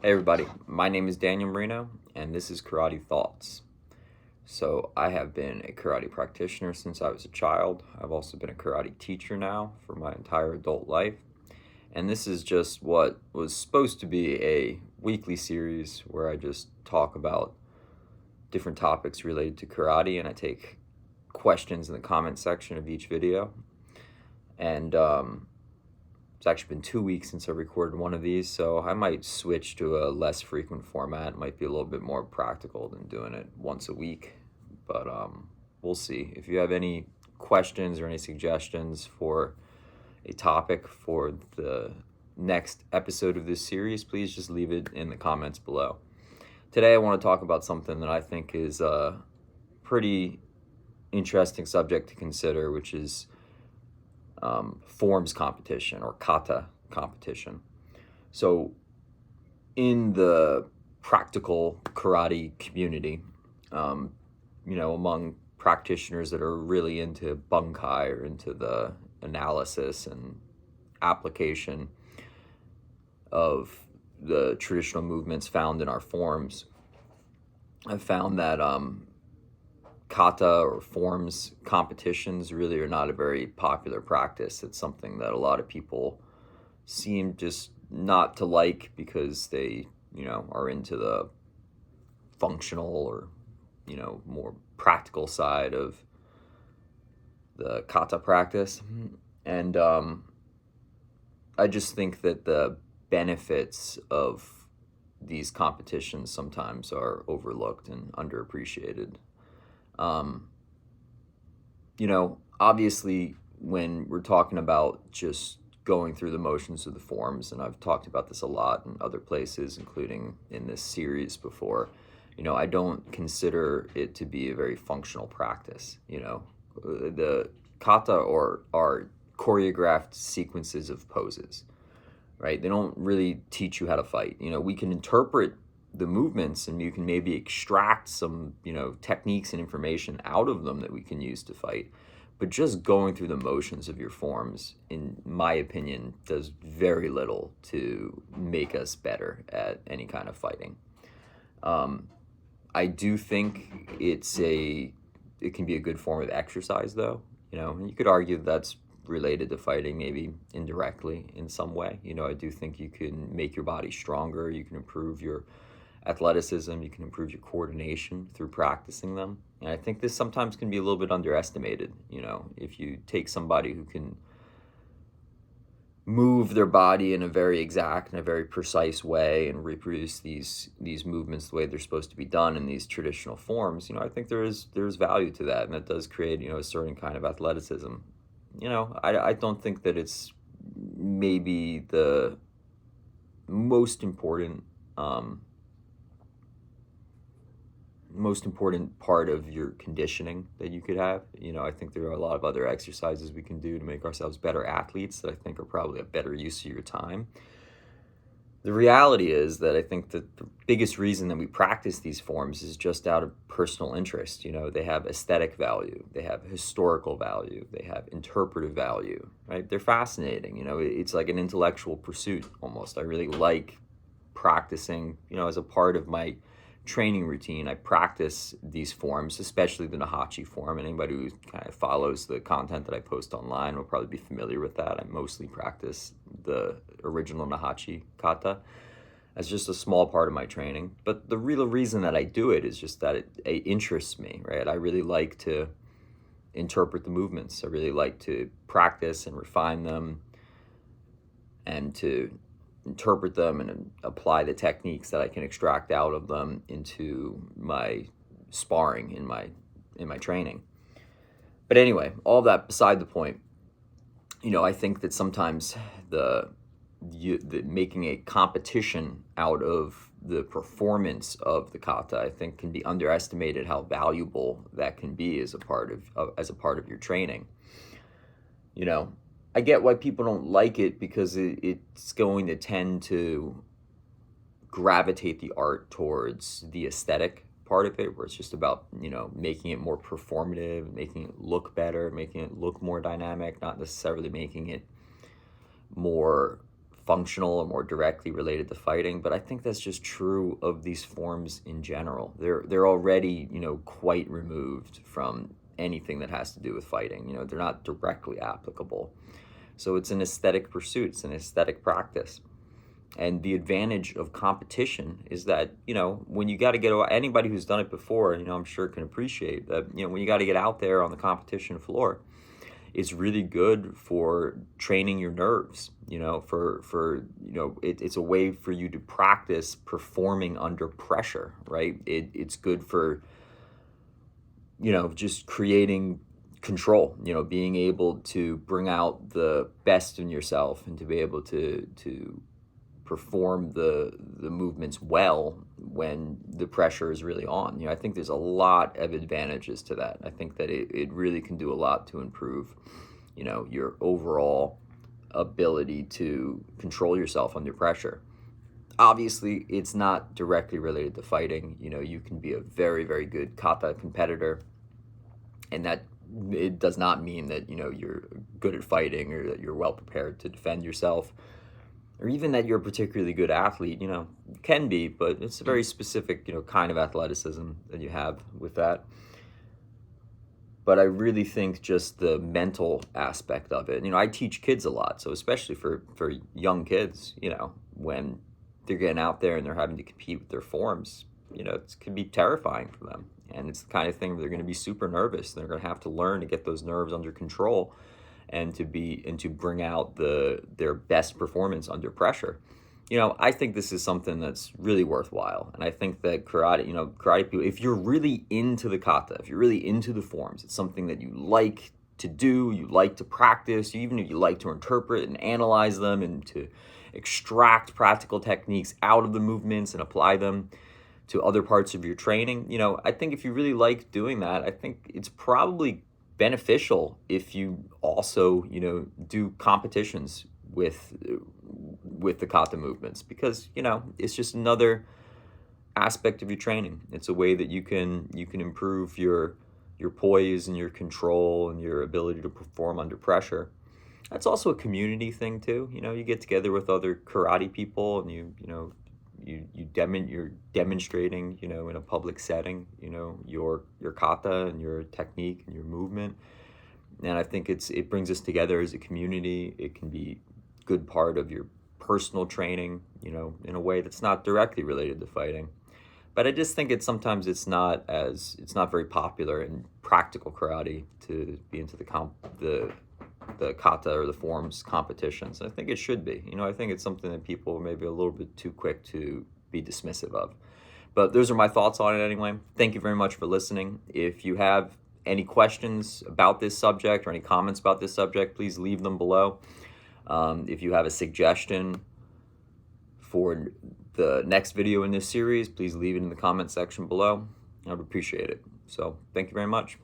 Hey everybody, my name is Daniel Marino and this is Karate Thoughts. So I have been a karate practitioner since I was a child. I've also been a karate teacher now for my entire adult life. And this is just what was supposed to be a weekly series where I just talk about different topics related to karate and I take questions in the comment section of each video. And it's actually been 2 weeks since I recorded one of these, so I might switch to a less frequent format. It might be a little bit more practical than doing it once a week, but we'll see. If you have any questions or any suggestions for a topic for the next episode of this series, please just leave it in the comments below. Today I want to talk about something that I think is a pretty interesting subject to consider, which is forms competition or kata competition. So in the practical karate community, among practitioners that are really into bunkai or into the analysis and application of the traditional movements found in our forms, I've found that kata or forms competitions really are not a very popular practice. It's something that a lot of people seem just not to like because they, are into the functional or, more practical side of the kata practice. And I just think that the benefits of these competitions sometimes are overlooked and underappreciated. Obviously when we're talking about just going through the motions of the forms, and I've talked about this a lot in other places, including in this series before, I don't consider it to be a very functional practice. The kata are choreographed sequences of poses, right? They don't really teach you how to fight. We can interpret the movements and you can maybe extract some, techniques and information out of them that we can use to fight. But just going through the motions of your forms, in my opinion, does very little to make us better at any kind of fighting. I do think it can be a good form of exercise, though. And you could argue that's related to fighting, maybe indirectly in some way. I do think you can make your body stronger. You can improve your athleticism. You can improve your coordination through practicing them. And I think this sometimes can be a little bit underestimated. If you take somebody who can move their body in a very exact and a very precise way and reproduce these movements the way they're supposed to be done in these traditional forms, I think there's value to that, and that does create, a certain kind of athleticism. I don't think that it's maybe the most important part of your conditioning that you could have. I think there are a lot of other exercises we can do to make ourselves better athletes that I think are probably a better use of your time. The reality is that I think that the biggest reason that we practice these forms is just out of personal interest. They have aesthetic value, they have historical value, they have interpretive value, right? They're fascinating. It's like an intellectual pursuit almost. I really like practicing, as a part of my training routine. I practice these forms, especially the Nahachi form, and anybody who kind of follows the content that I post online will probably be familiar with that. I mostly practice the original Nahachi kata as just a small part of my training, but the real reason that I do it is just that it interests me, right? I really like to interpret the movements. I really like to practice and refine them and to interpret them and apply the techniques that I can extract out of them into my sparring in my training. But anyway, all that beside the point, I think that sometimes the making a competition out of the performance of the kata, I think, can be underestimated how valuable that can be as a part of your training. I get why people don't like it because it's going to tend to gravitate the art towards the aesthetic part of it, where it's just about, making it more performative, making it look better, making it look more dynamic, not necessarily making it more functional or more directly related to fighting, but I think that's just true of these forms in general. They're already, quite removed from anything that has to do with fighting. They're not directly applicable. So it's an aesthetic pursuit, it's an aesthetic practice. And the advantage of competition is that, when you got to get, anybody who's done it before, I'm sure can appreciate that, when you got to get out there on the competition floor, it's really good for training your nerves, it's a way for you to practice performing under pressure, right? It's good for, just creating control, being able to bring out the best in yourself and to be able to perform the movements well when the pressure is really on. I think there's a lot of advantages to that. I think that it really can do a lot to improve, your overall ability to control yourself under pressure. Obviously, it's not directly related to fighting. You can be a very, very good kata competitor, and that it does not mean that, you're good at fighting or that you're well prepared to defend yourself, or even that you're a particularly good athlete. You can be, but it's a very specific, kind of athleticism that you have with that. But I really think just the mental aspect of it. I teach kids a lot, so especially for young kids, when they're getting out there and they're having to compete with their forms, it can be terrifying for them. And it's the kind of thing where they're going to be super nervous. They're going to have to learn to get those nerves under control and to bring out their best performance under pressure. I think this is something that's really worthwhile. And I think that karate people, if you're really into the kata, if you're really into the forms, it's something that you like to do, you like to practice, even if you like to interpret and analyze them and to extract practical techniques out of the movements and apply them to other parts of your training. I think if you really like doing that, I think it's probably beneficial if you also, do competitions with the kata movements, because, it's just another aspect of your training. It's a way that you can improve your poise and your control and your ability to perform under pressure. That's also a community thing too. You get together with other karate people and you're demonstrating, in a public setting, your kata and your technique and your movement. And I think it brings us together as a community. It can be a good part of your personal training, in a way that's not directly related to fighting. But I just think sometimes it's not very popular in practical karate to be into the kata or the forms competitions. I think it should be. I think it's something that people are maybe a little bit too quick to be dismissive of. But those are my thoughts on it anyway. Thank you very much for listening. If you have any questions about this subject or any comments about this subject, please leave them below. If you have a suggestion for the next video in this series, please leave it in the comment section below. I would appreciate it. So thank you very much.